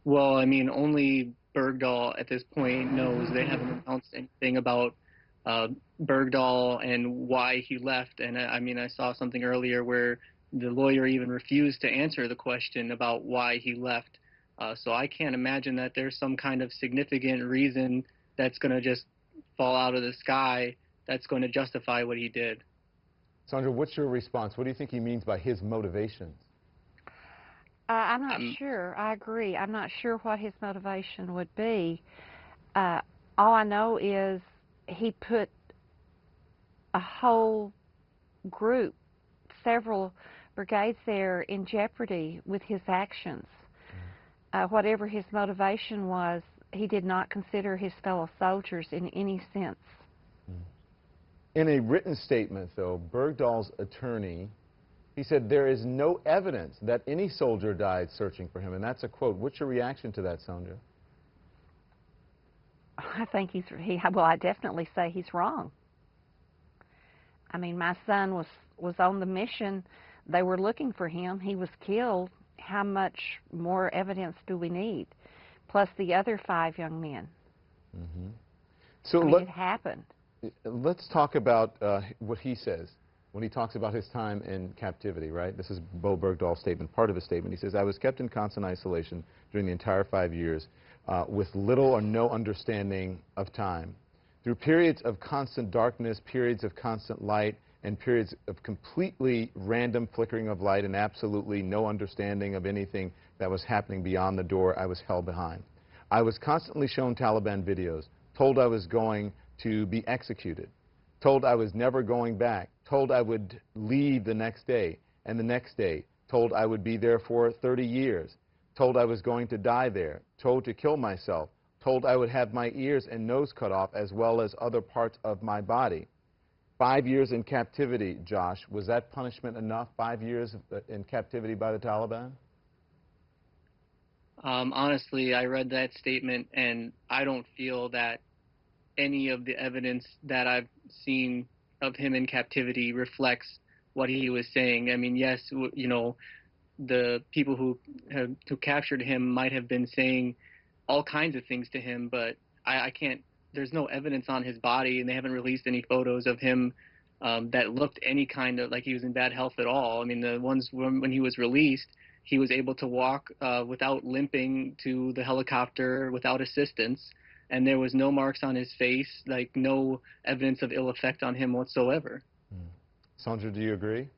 Well, I mean, only Bergdahl at this point knows. They haven't announced anything about uh, Bergdahl and why he left. And I mean, I saw something earlier where the lawyer even refused to answer the question about why he left. So I can't imagine that there's some kind of significant reason that's going to just fall out of the sky that's going to justify what he did. Sandra, what's your response? What do you think he means by his motivations? I'm not Um, sure. I agree. I'm not sure what his motivation would be. Uh, all I know is he put a whole group, several brigades there, in jeopardy with his actions. Whatever his motivation was, he did not consider his fellow soldiers in any sense. In a written statement, though, Bergdahl's attorney, he said there is no evidence that any soldier died searching for him, and that's a quote. What's your reaction to that, Sandra? I think well, I definitely say he's wrong. I mean, my son was on the mission. They were looking for him. He was killed. How much more evidence do we need? Plus the other 5 young men. Mm-hmm. So I mean, it happened. let's talk about what he says when he talks about his time in captivity, right? This is Bo Bergdahl's statement, part of his statement. He says, I was kept in constant isolation during the entire 5 years with little or no understanding of time. Through periods of constant darkness, periods of constant light, and periods of completely random flickering of light and absolutely no understanding of anything that was happening beyond the door, I was held behind. I was constantly shown Taliban videos, told I was going to be executed, told I was never going back, told I would leave the next day and the next day, told I would be there for 30 years, told I was going to die there, told to kill myself, told I would have my ears and nose cut off as well as other parts of my body. 5 years in captivity, Josh, was that punishment enough? 5 years in captivity by the Taliban? honestly, I read that statement and I don't feel that any of the evidence that I've seen of him in captivity reflects what he was saying. I mean, yes, you know, the people who captured him might have been saying all kinds of things to him, but I can't. There's no evidence on his body, and they haven't released any photos of him that looked any kind of like he was in bad health at all. I mean, the ones when he was released, he was able to walk without limping to the helicopter without assistance, and there was no marks on his face, like no evidence of ill effect on him whatsoever. Sandra, do you agree?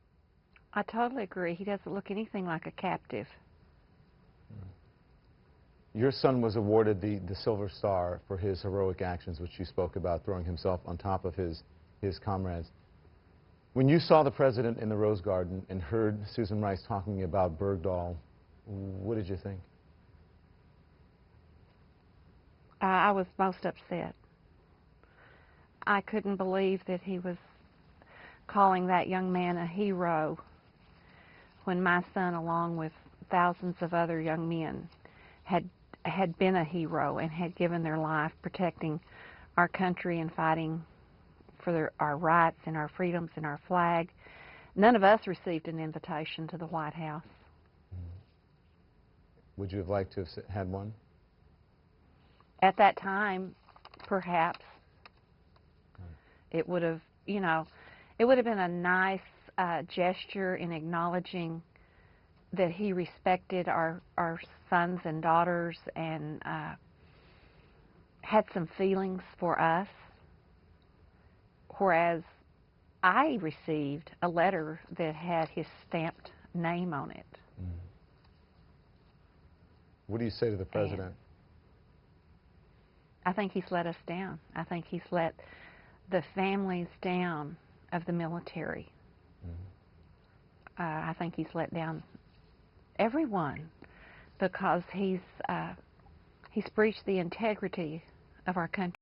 I totally agree. He doesn't look anything like a captive. Your son was awarded the Silver Star for his heroic actions, which you spoke about, throwing himself on top of his comrades. When you saw the president in the Rose Garden and heard Susan Rice talking about Bergdahl, what did you think? I was most upset. I couldn't believe that he was calling that young man a hero when my son, along with thousands of other young men, had been a hero and had given their life protecting our country and fighting for our rights and our freedoms and our flag. None of us received an invitation to the White House. Would you have liked to have had one? At that time, perhaps it would have, you know, it would have been a nice gesture in acknowledging that he respected our sons and daughters and had some feelings for us, whereas I received a letter that had his stamped name on it. What do you say to the president? I think he's let us down. I think he's let the families down of the military. I think he's let down everyone because he's breached the integrity of our country.